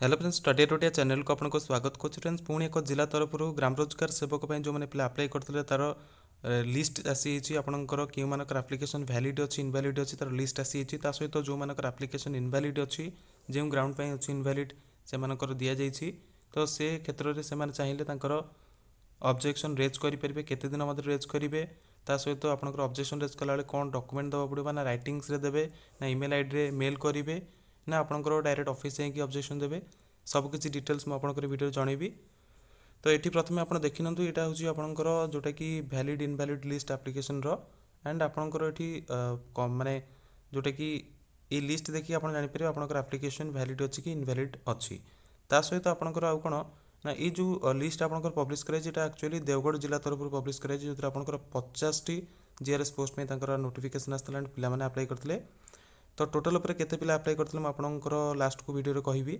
Hello friends, study रोटिया channel को आपको स्वागत करुच्ची फ्रेंड्स। पुणी एक जिला तरफ ग्राम रोजगार सेवक जो मैंने पिला अप्लाई करते तार लिस्ट आसी आपंकर क्यों मानकर आप्लिकेसन भैलिड अच्छी इनभैलिड अच्छी तार लिस्ट आसी सहित जो मानकर आप्लिकेसन इनभैलिड अच्छी जो ग्राउंड अच्छी इनभैलिड से दि जाइए तो से क्षेत्र में से चाहिए ऑब्जेक्शन रेज करेंगे केते दिन मध्य रेज करेंगे सहित आपंकर ऑब्जेक्शन रेज कला कौन डॉक्यूमेंट देवा पड़ो ना राइटिंग्स देवे ना ईमेल आईडी मेल करेंगे ना आपंकर डायरेक्ट ऑफिस जाकि ऑब्जेक्शन देवे सबकि डिटेल्स मुझे वीडियो जनइबी। तो ये प्रथम आप देखी ना यहाँ हूँ आपंकर जोटा कि valid invalid list application and आपंकर ये माने जोटा कि ये लिस्ट देखिए आप जापर आपंकर आप्लिकेसन भैलिड अच्छी कि इनभैलिड अच्छी सहित आपंकर आउ कौन ना ये जो लिस्ट आपंकर पब्लिश कराई एक्चुअली देवगढ़ जिला तरफ पब्लिश कराई जो आपंकर 50 टी GRS पोस्ट में नोटिफिकेशन आसाला पे अप्लाई करते। तो टोटल उपर केते पिला अप्लाई करते आपंकर लास्ट को वीडियो कहबी।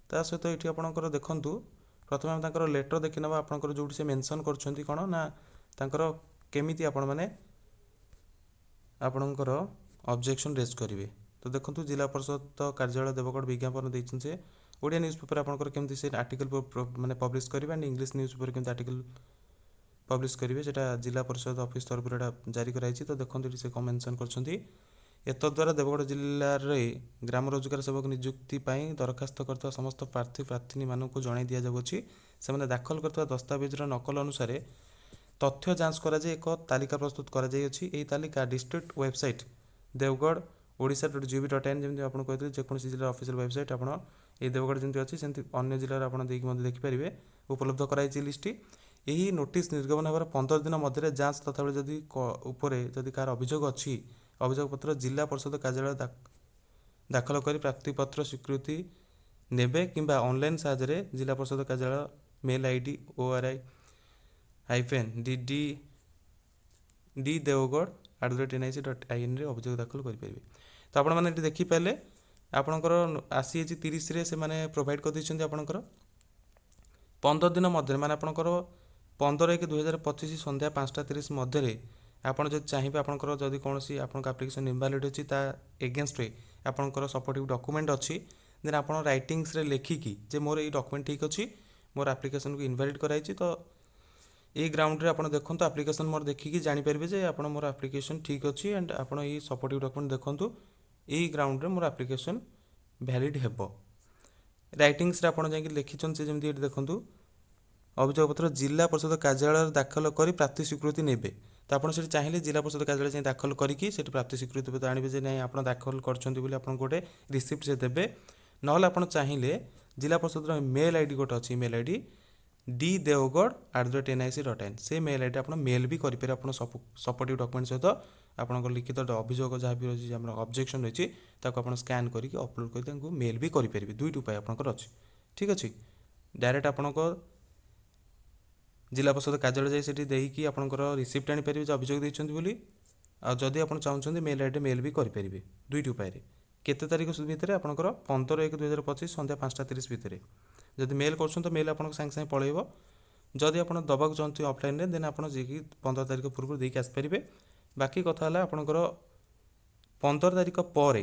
ता सहित ये आपंकर देखूँ प्रथम आम लेटर देखी ना आपंकर जो से मेंशन कर कौन ना केमी आपण मैंने आपणकर ऑब्जेक्शन रेज करेंगे। तो देखो जिला परिषद कार्यालय देवगढ़ विज्ञापन देते से ओडिया न्यूज पेपर आपंकर केमती से आर्टिकल माने पब्लिश करेंगे एंड इंग्लिश न्यूज पेपर केमती आर्टिकल पब्लिश करेंगे सेटा जिला परिषद ऑफिस तरफ जारी कराई। तो देखो से कौन मेंशन कर एतद्वारा देवगढ़ जिले में ग्राम रोजगार सेवक नियुक्ति दरखास्त करता समस्त प्रार्थी प्रार्थिनी मानक जन दि जाऊँगी से दाखल कर दस्तावेज नकल अनुसार तथ्य जांच कर एक तालिका प्रस्तुत कर तालिका डिस्ट्रिक्ट वेबसाइट देवगढ़ odisha.gov.in जमी आपको कहते जेको जिला ऑफिशियल वेबसाइट आप देवगढ़ जमी अच्छी सेमती अन्य जिले आप देखिपारे उपलब्ध कराई लिस्ट। यही नोटिस निर्गमन होकर 15 दिन मध्य जांच तथा जदि जदि कार अभियोग अच्छी अभियोग पत्र जिला परिषद कार्यालय दाखल कर प्राप्तिपत्र स्वीकृति नेबे किंबा ऑनलाइन साहाय्य जिला परिषद कार्यालय मेल आईडी ori-dd deogad@nic.in अभियोग दाखल करेंगे। तो आपण मैंने देखिपारे आपणकर आसी 30 से मैंने प्रोवाइड कर देते आपणकर 15 दिन मध्य माने आपणकर 15/1/2025 संध्या 5:30 मध्य आपड़ जो चाहिए आपंकर जदि कौन सी आपन आप्लिकेसन इनभैलिड अच्छी एगेन्स्ट आपंकर सपोर्टिव डॉक्यूमेंट अच्छी देन आप राइटिंग्स रे लेखिकी जे मोर ये डॉक्यूमेंट ठीक अच्छी मोर आप्लिकेसन को इनभैलिड कराई। तो ये ग्राउंड रे आपन देखो आप्लिकेसन मोर देखिकी जानीपारे जे आप मोर आप्लिकेसन ठीक अच्छी एंड आपड़ ये सपोर्टिव डॉक्यूमेंट देखो ये ग्राउंड रे मोर आप्लिकेसन भैलिड हेबो। राइटिंग्स रे आपन जाकि लिखिछन से जेमती देखो अभियोग पत्र जिला परिषद कार्यालय दाखल कर प्राप्ति स्वीकृति नेबे। तो आपड़ से चाहिए जिला परिषद कार्यालय दाखल करके प्राप्ति स्वीकृति पत्र आने जे नहीं आप दाखल कर गोटे रिसीप्ट से देवे ना आप चाहिए जिला परिषद मेल आईडी गोटे अच्छी मेल आईडी ddeogad@nic.in से मेल आईडी आप मेल भी करेंगे आप सपोर्टिव डॉक्यूमेंट सहित आप लिखित अभियोग जहाँ भी रही ऑब्जेक्शन रही आप स्कैन करके अपलोड कर मेल भी करेंगे। दुईट उपाय आपंकर अच्छी ठीक अच्छे डायरेक्ट आपंकर जिला परिषद कार्यालय जाकि आपंकर रिसीप्ट आनीपारे अभियोग देते बोली आदि आप चाहते मेल आईडी मेल भी करेंगे। दुईट उपाय केते तारीख भितर आपंकर 15/1/2025 संध्या 5:30 भितर जदि मेल कर मेल आप सागे सागे पलैब जदि आप दबाक चाहते ऑफलाइन रे देन आप 15 तारीख पूर्व देके आसपारे। बाकी कथा है आपंकर 15 तारीख पर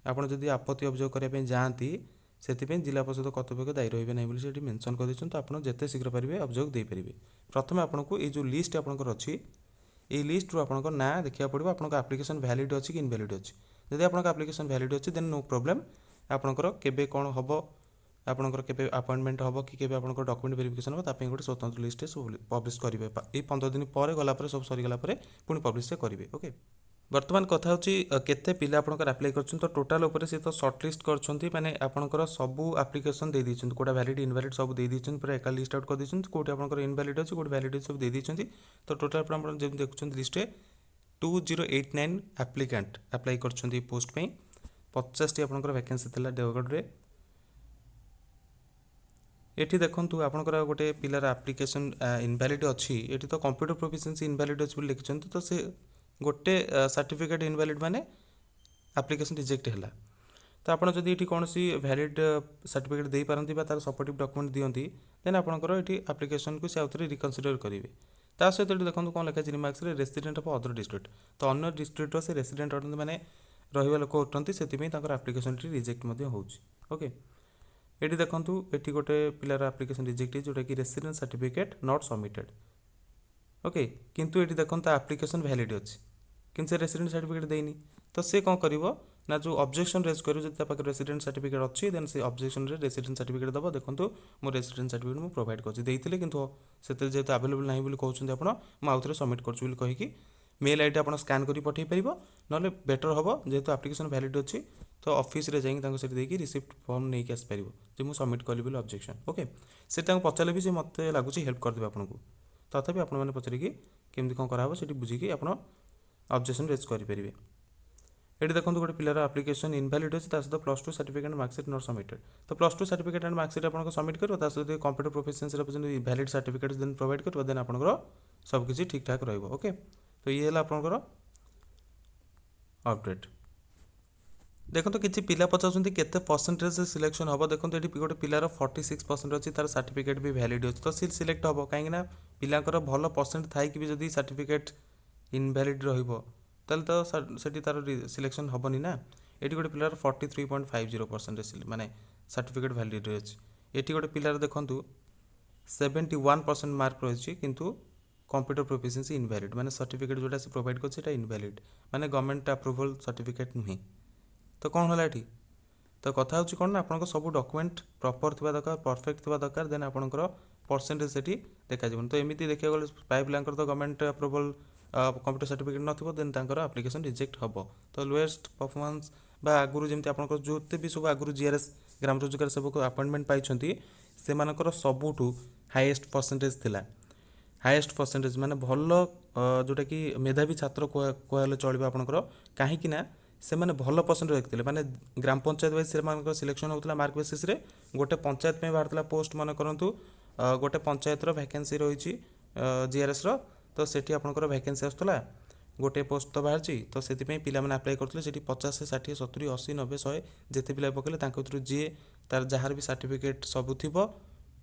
आप जदि आपत्ति अभियोग करने जाती से जिला परिषद कर्तृपक्ष दायी रही ना बोली मेंशन कर तो आप जिते शीघ्र पारे अभियोग देपारे। प्रथम आपको ये जो लिस्ट आपंकर अच्छी ये लिस्ट रू आपंकर ना देखा पड़ो आप आप्लिकेसन भैलिड अच्छी कि इनभैलिड अच्छी। जदि आप आप्लिकेसन भैलिड अच्छी देन नो प्रॉब्लम आपंकर केबे कौन हम आपंकर केबे अपॉइंटमेंट हम कि केबे आपंकर डॉक्यूमेंट वेरिफिकेशन हम तापे गोटे स्वतंत्र लिस्ट पब्लिश करेंगे ये 15 दिन पर गला सब सरीगला पुणी पब्लिश करेंगे। ओके बर्तमान कथा होची केते पिला आपनकर अप्लाई करछन तो टोटल ऊपर से तो शॉर्ट लिस्ट करछंती माने आपनकर सब एप्लिकेशन दे दिछन कोटा वैलिड इनवैलिड सब दे दिछन पूरा एका लिस्ट आउट कर दिछन कोटा आपनकर इनवैलिड अछि कोटा वैलिड सब दे दिछन। तो टोटल आपन जे देखछन लिस्ट 2089 एप्लिकेंट अप्लाई करछंती पोस्ट पे 50 टी आपनकर वैकेंसी थिला देवगढ़ रे। एठी देखंतु आपनकर गोटे पिलार एप्लिकेशन इनवैलिड अछि एठी तो कंप्यूटर प्रोफिशिएंसी इनवैलिड अछि बोली लिखछन तो से गोटे सर्टिफिकेट इनवैलिड माने एप्लिकेशन रिजेक्ट है। तो आपड़ जदि ये कौन सी वैलिड सर्टिफिकेट दे पारती तार सपोर्टिव डॉक्यूमेंट दियंती देन आपंकर ये एप्लिकेशन को से रिकनसीडर करेंगे। ता सहित देखो कौन लिखा remarks resident of other district तो अन्य डिस्ट्रिक्ट से रेसिडेंट अटंती मैंने रहा लोक अटंती से एप्लिकेशन रिजेक्ट होची। ओके एटी देखंतु एटी गोटे पिलार एप्लिकेशन रिजेक्ट जोटा कि residence certificate not submitted okay किंतु एटी देखंतु एप्लिकेशन वैलिड अछि किंतु से रेसिडेंस सर्टिफिकेट देनी तो से कौन करिवो ना जो ऑब्जेक्शन रेज करिवो जति पाक रेसिडेंस सर्टिफिकेट अछि देन से ऑब्जेक्शन रे रेसिडेंस सर्टिफिकेट दबो देखंतु मो रेसिडेंस सर्टिफिकेट मु प्रोवाइड करछि देइथिले किंतु सेते जेते अवेलेबल नाही बोली कहउछन्ती आपण मु आउथरे सबमिट करछु बोली कहि कि मेल आईडी आपण स्कैन करी पठेइ परिबो नले बेटर हबो जेहेतु एप्लिकेशन वैलिड अछि तो ऑफिस रे जाई तांको सेठी देकी रिसिप्ट फॉर्म नै के आस परिबो जे मु सबमिट कली बोली ऑब्जेक्शन ओके से तांको पचाले भी से मते लागुची हेल्प कर देबे आपनको तथापि आपण माने पचरी कि केमती कोन करा हबो सेठी बुझी कि आपण ऑब्जेक्शन रेज करि परिबे एटी देखंतु गोटे पिलार एप्लिकेशन इनवैलिड अछि ता सहित +2 सर्टिफिकेट मार्कशीट नॉट सबमिटेड तो +2 सर्टिफिकेट एंड मार्कशीट आपण को सबमिट करबो ता सहित computer proficiency represent valid certificate then provide करबो देन आपण को सब किछि ठीक ठाक रहइबो ओके तो ये हला आपण को अपडेट देखो किसी पिला पचाउछन्ती केते परसेंटेज सिलेक्शन हबो देखो एटी गोटे पिलार 46% अछि तार सर्टिफिकेट भी वैलिड अछि तो सिलेक्ट हबो काहे ना पिलाकर भलो परसेंट थाई कि भी जदी सर्टिफिकेट इनवैलिड रहिबो तल तो सेठी तार सिलेक्शन हबनी ना एटी गोटे पिलार 43.50% माने सर्टिफिकेट वैलिड अछि एटी गोटे पिलार देखंतु 71% मार्क रहिछि किंतु कंप्यूटर प्रोफिशिएंसी इनवैलिड माने सर्टिफिकेट जोटा से प्रोवाइड करछि एटा इनवैलिड माने गवर्नमेंट अप्रूवल सर्टिफिकेट नुहे तो कौन होला एठी तो कथा होछि कोन ना आपनको सब डॉक्यूमेंट प्रॉपर थिबा दरकार परफेक्ट थिबा दरकार देन आपनकर परसेंटेज सेठी देखा जिवन तो एमिति देखिया गले पाइप लांकर तो गवर्नमेंट अप्रूवल कंप्यूटर सर्टिफिकेट नथिबो देन तांकर एप्लिकेशन रिजेक्ट हबो तो लोएस्ट परफॉर्मेंस बा आगुरु जेमति आपनकर जोते भी सब आगुरु जीआरएस ग्राम रोजगार सेवक अपॉइंटमेंट पाइछंती से मानकर सबुठु हाईएस्ट परसेंटेज थिला हाईएस्ट परसेंटेज माने भलो जोटा कि मेधावी छात्र कहले चलिबा आपनकर काहे कि ना से माने भलो परसेंट रखिथिले माने ग्राम पंचायत वाइज से मानकर सिलेक्शन होतला मार्क बेसिस रे गोटे पंचायत में बाहरतला पोस्ट माने करंतु गोटे पंचायत रो वैकेंसी रहिछि जीआरएस रो तो सेठी आपनकर वैकेंसी आस्तला गोटे पोस्ट तो बाहरछि तो सेति पे पिला माने अप्लाई करथले सेठी 50 60 70 80 90 100 जेते पिला पकेले तांको थ्रु जे तार जहार भी सर्टिफिकेट सब थिबो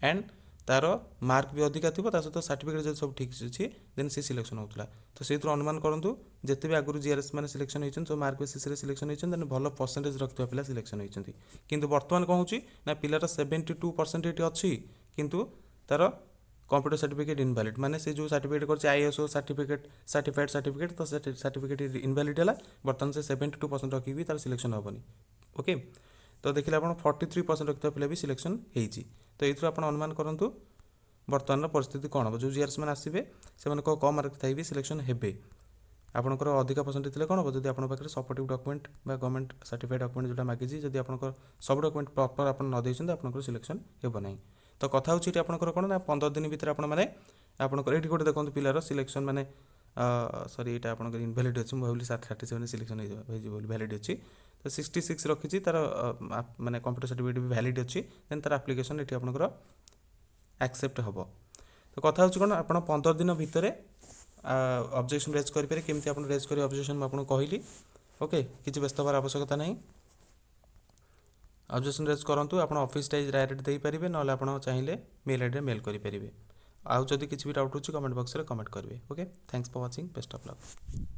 एंड तार मार्क भी अधिका थिबो ता सहित सर्टिफिकेट जे सब ठीक अछि देन से सिलेक्शन होतला तो सेथु अनुमान करंतु जेते भी आगुरु जीआरएस माने सिलेक्शन होइछन तो मार्क बेसिस रे सिलेक्शन होइछन देन भलो परसेंटेज रखथिबा पिला सिलेक्शन होइछन्ती किंतु वर्तमान कोन होछि ना पिलार 72% अछि किंतु तार कंप्यूटर सर्टिफिकेट इनवैलिड माने से जो सर्टिफिकेट करछि आईएसओ सर्टिफिकेट सर्टिफाइड सर्टिफिकेट तो सर्टिफिकेट इनवैलिड हला वर्तमान से 72% रखि भी तार सिलेक्शन होबनी ओके तो देखिले आपण 43% रखथिबा पिला भी सिलेक्शन हेइछि तो एथु आपण अनुमान करंतु वर्तमान परिस्थिति कोन हो जो जीआरएस मान आसीबे से मन को कम मार्क थाई भी सिलेक्शन हेबे आपनकर अधिका परसेंट थिले कोन हो जदि आपन पाखरे सपोर्टिव डॉक्यूमेंट बा गवर्नमेंट सर्टिफाइड डॉक्यूमेंट जोटा मागिजी जदि आपनकर सब डॉक्यूमेंट प्रॉपर आपन न दैछन आपनकर सिलेक्शन हेबो नै तो कथा होछि कि आपनकर कोन ना 15 दिन भीतर आपन माने आपनकर एठी गोटे देखंतु पिलार सिलेक्शन माने सॉरी एटा आपनकर इनवैलिड अछि भाबली 37 सिलेक्शन हे बोली वैलिड अछि तो 66 रखिछि तार माने कंप्यूटर सर्टिफिकेट भी वैलिड अछि देन तार एप्लिकेशन एठी आपनकर एक्सेप्ट हबो तो कथा होछि कोन आपण 15 दिन भितरे ऑब्जेक्शन रेज करि पारे केमति आपण रेज करि ऑब्जेक्शन म आपण कहली ओके किछि व्यस्त हबार आवश्यकता नाही ऑब्जेक्शन रेज करंतु आपण ऑफिस टाइज डायरेक्ट देई परिबे नले आपण चाहिले मेल आईडी मेल करि परिबे आउ जदि किछि भी डाउट होछि कमेंट बॉक्स रे कमेंट करबे okay thanks for watching best of luck.